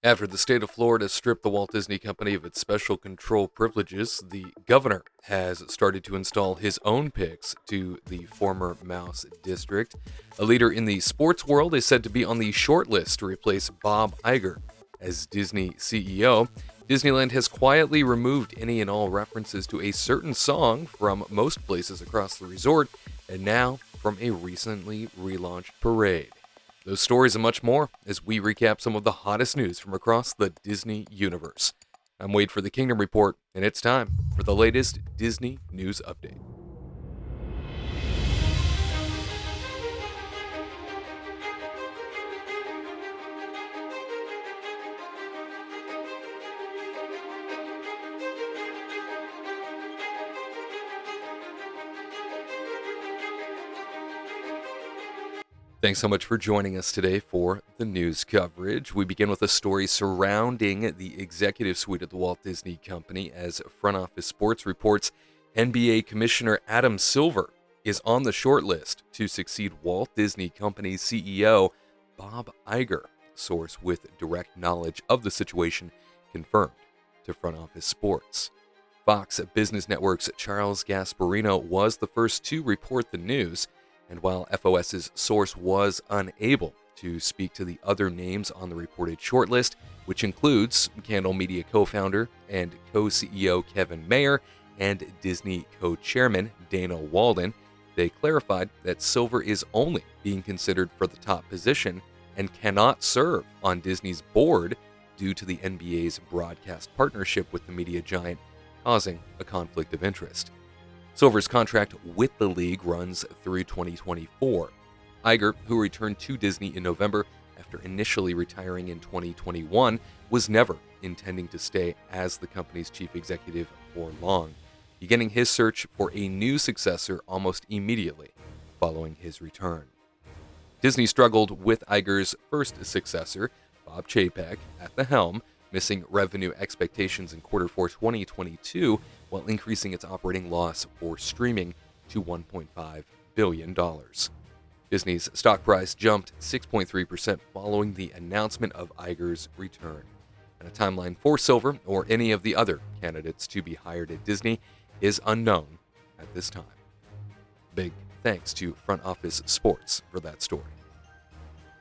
After the state of Florida stripped the Walt Disney Company of its special control privileges, the governor has started to install his own picks to the former Mouse district. A leader in the sports world is said to be on the shortlist to replace Bob Iger as Disney CEO. Disneyland has quietly removed any and all references to a certain song from most places across the resort, and now from a recently relaunched parade. Those stories and much more as we recap some of the hottest news from across the Disney universe. I'm Wade for the Kingdom Report, and it's time for the latest Disney news update. Thanks so much for joining us today for the news coverage. We begin with a story surrounding the executive suite at the Walt Disney Company as Front Office Sports reports NBA Commissioner Adam Silver is on the short list to succeed Walt Disney Company's CEO Bob Iger. Source with direct knowledge of the situation confirmed to Front Office Sports. Fox Business Network's Charles Gasparino was the first to report the news. And while FOS's source was unable to speak to the other names on the reported shortlist, which includes Candle Media co-founder and co-CEO Kevin Mayer and Disney co-chairman Dana Walden, they clarified that Silver is only being considered for the top position and cannot serve on Disney's board due to the NBA's broadcast partnership with the media giant, causing a conflict of interest. Silver's contract with the league runs through 2024. Iger, who returned to Disney in November after initially retiring in 2021, was never intending to stay as the company's chief executive for long, beginning his search for a new successor almost immediately following his return. Disney struggled with Iger's first successor, Bob Chapek, at the helm, missing revenue expectations in Q4 2022 while increasing its operating loss for streaming to $1.5 billion. Disney's stock price jumped 6.3% following the announcement of Iger's return. And a timeline for Silver or any of the other candidates to be hired at Disney is unknown at this time. Big thanks to Front Office Sports for that story.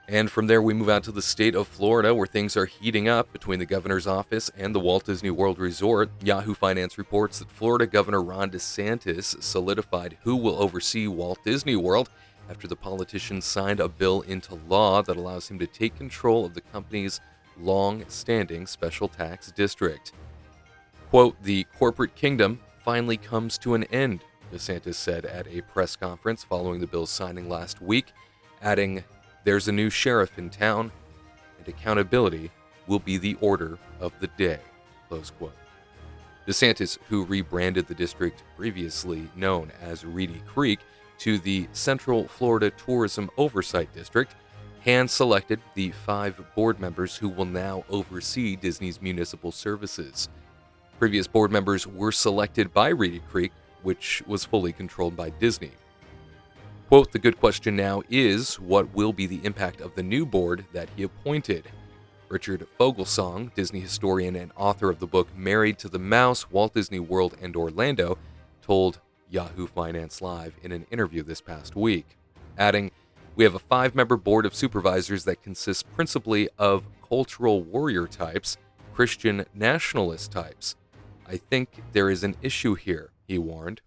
And from there, we move out to the state of Florida, where things are heating up between the governor's office and the Walt Disney World Resort. Yahoo Finance reports that Florida Governor Ron DeSantis solidified who will oversee Walt Disney World after the politician signed a bill into law that allows him to take control of the company's long-standing special tax district. Quote, "The corporate kingdom finally comes to an end," DeSantis said at a press conference following the bill's signing last week, adding, "There's a new sheriff in town, and accountability will be the order of the day," close quote. DeSantis, who rebranded the district previously known as Reedy Creek to the Central Florida Tourism Oversight District, hand-selected the 5 board members who will now oversee Disney's municipal services. Previous board members were selected by Reedy Creek, which was fully controlled by Disney. Quote, "The good question now is, what will be the impact of the new board that he appointed?" Richard Fogelsong, Disney historian and author of the book Married to the Mouse, Walt Disney World and Orlando, told Yahoo Finance Live in an interview this past week, adding, "We have a 5-member board of supervisors that consists principally of cultural warrior types, Christian nationalist types. I think there is an issue here," he warned.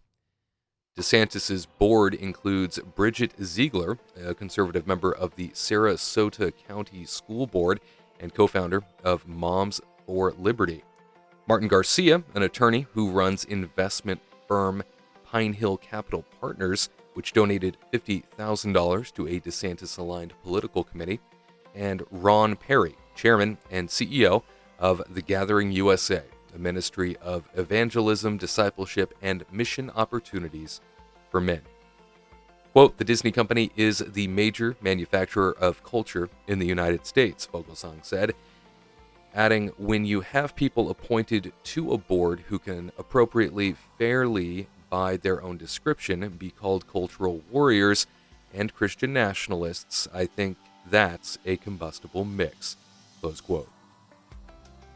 DeSantis' board includes Bridget Ziegler, a conservative member of the Sarasota County School Board and co-founder of Moms for Liberty; Martin Garcia, an attorney who runs investment firm Pine Hill Capital Partners, which donated $50,000 to a DeSantis-aligned political committee; and Ron Perry, chairman and CEO of The Gathering USA, a ministry of evangelism, discipleship, and mission opportunities for men. Quote, "The Disney Company is the major manufacturer of culture in the United States," Fogelsong said, adding, "When you have people appointed to a board who can appropriately, fairly, by their own description, be called cultural warriors and Christian nationalists, I think that's a combustible mix," close quote.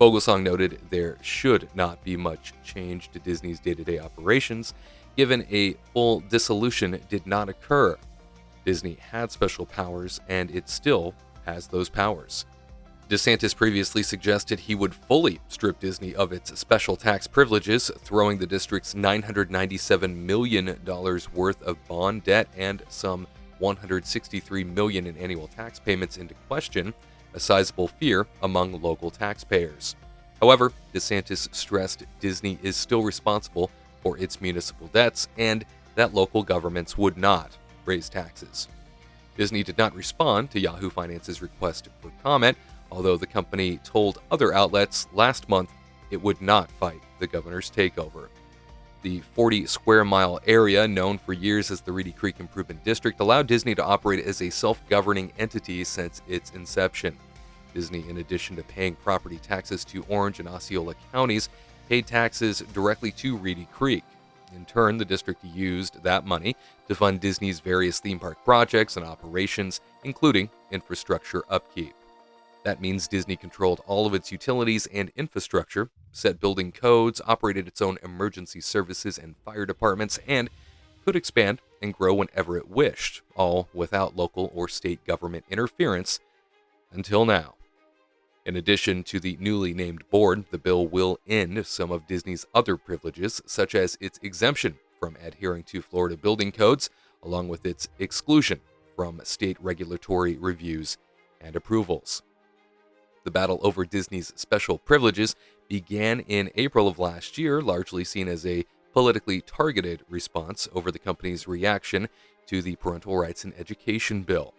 Vogelsong noted there should not be much change to Disney's day-to-day operations, given a full dissolution did not occur. Disney had special powers, and it still has those powers. DeSantis previously suggested he would fully strip Disney of its special tax privileges, throwing the district's $997 million worth of bond debt and some $163 million in annual tax payments into question, a sizable fear among local taxpayers. However, DeSantis stressed Disney is still responsible for its municipal debts and that local governments would not raise taxes. Disney did not respond to Yahoo Finance's request for comment, although the company told other outlets last month it would not fight the governor's takeover. The 40-square-mile area, known for years as the Reedy Creek Improvement District, allowed Disney to operate as a self-governing entity since its inception. Disney, in addition to paying property taxes to Orange and Osceola counties, paid taxes directly to Reedy Creek. In turn, the district used that money to fund Disney's various theme park projects and operations, including infrastructure upkeep. That means Disney controlled all of its utilities and infrastructure, set building codes, operated its own emergency services and fire departments, and could expand and grow whenever it wished, all without local or state government interference, until now. In addition to the newly named board, the bill will end some of Disney's other privileges, such as its exemption from adhering to Florida building codes, along with its exclusion from state regulatory reviews and approvals. The battle over Disney's special privileges began in April of last year, largely seen as a politically targeted response over the company's reaction to the Parental Rights in Education bill.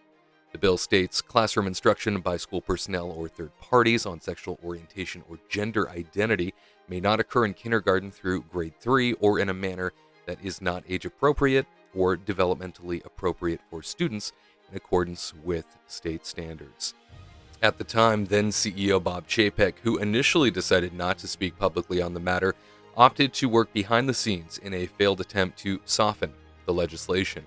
The bill states classroom instruction by school personnel or third parties on sexual orientation or gender identity may not occur in kindergarten through grade 3 or in a manner that is not age appropriate or developmentally appropriate for students in accordance with state standards. At the time, then CEO Bob Chapek, who initially decided not to speak publicly on the matter, opted to work behind the scenes in a failed attempt to soften the legislation.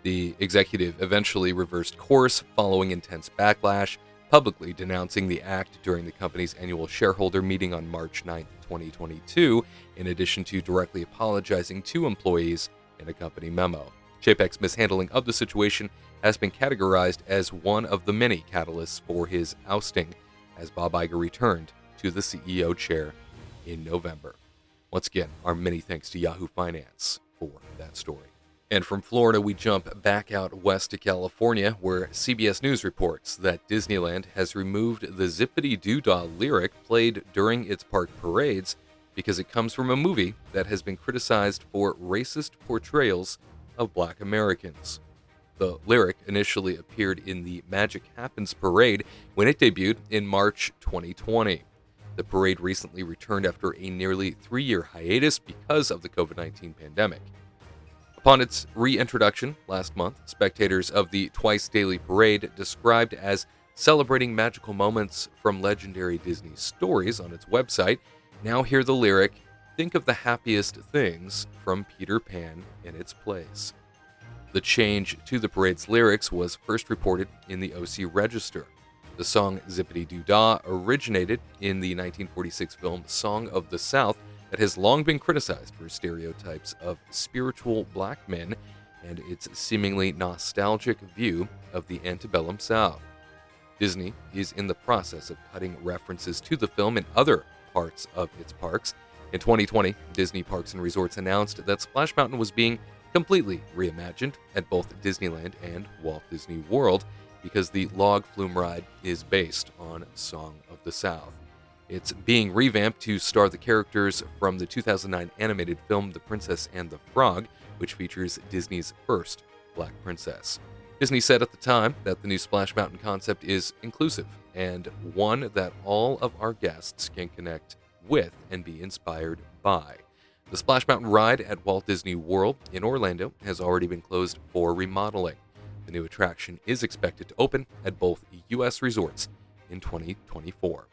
The executive eventually reversed course following intense backlash, publicly denouncing the act during the company's annual shareholder meeting on March 9, 2022, in addition to directly apologizing to employees in a company memo. Chapek's mishandling of the situation has been categorized as one of the many catalysts for his ousting, as Bob Iger returned to the CEO chair in November. Once again, our many thanks to Yahoo Finance for that story. And from Florida, we jump back out west to California, where CBS News reports that Disneyland has removed the Zippity-Doo-Dah lyric played during its park parades because it comes from a movie that has been criticized for racist portrayals of Black Americans. The lyric initially appeared in the Magic Happens parade when it debuted in March 2020. The parade recently returned after a nearly 3-year hiatus because of the COVID-19 pandemic. Upon its reintroduction last month, spectators of the twice-daily parade, described as celebrating magical moments from legendary Disney stories on its website, now hear the lyric, "Think of the happiest things from Peter Pan" in its place. The change to the parade's lyrics was first reported in the OC Register. The song Zippity-Doo-Dah originated in the 1946 film Song of the South that has long been criticized for stereotypes of spiritual black men and its seemingly nostalgic view of the antebellum South. Disney is in the process of cutting references to the film in other parts of its parks. In 2020, Disney Parks and Resorts announced that Splash Mountain was being completely reimagined at both Disneyland and Walt Disney World because the log flume ride is based on Song of the South. It's being revamped to star the characters from the 2009 animated film The Princess and the Frog, which features Disney's first Black princess. Disney said at the time that the new Splash Mountain concept is inclusive and one that all of our guests can connect with and be inspired by. The Splash Mountain ride at Walt Disney World in Orlando has already been closed for remodeling. The new attraction is expected to open at both U.S. resorts in 2024.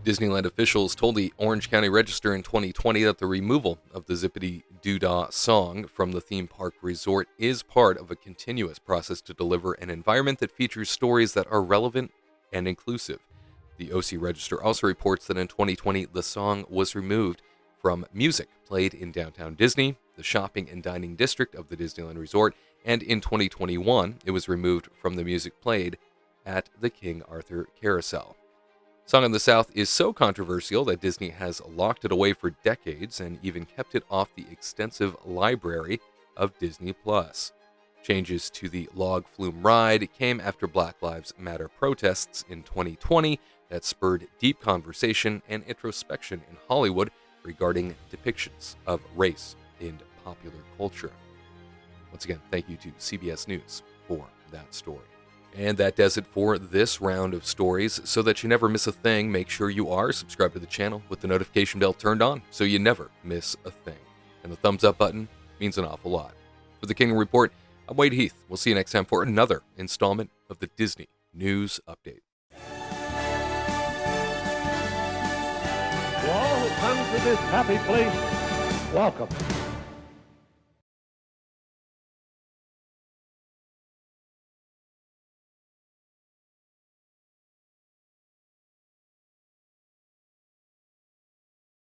Disneyland officials told the Orange County Register in 2020 that the removal of the Zippity-Doo-Dah song from the theme park resort is part of a continuous process to deliver an environment that features stories that are relevant and inclusive. The OC Register also reports that in 2020, the song was removed from music played in downtown Disney, the shopping and dining district of the Disneyland Resort, and in 2021, it was removed from the music played at the King Arthur Carousel. Song in the South is so controversial that Disney has locked it away for decades and even kept it off the extensive library of Disney+. Changes to the log flume ride came after Black Lives Matter protests in 2020 that spurred deep conversation and introspection in Hollywood regarding depictions of race in popular culture. Once again, thank you to CBS News for that story. And that does it for this round of stories. So that you never miss a thing, make sure you are subscribed to the channel with the notification bell turned on so you never miss a thing. And the thumbs up button means an awful lot. For the Kingdom Report, I'm Wade Heath. We'll see you next time for another installment of the Disney News Update. To all who come to this happy place, welcome.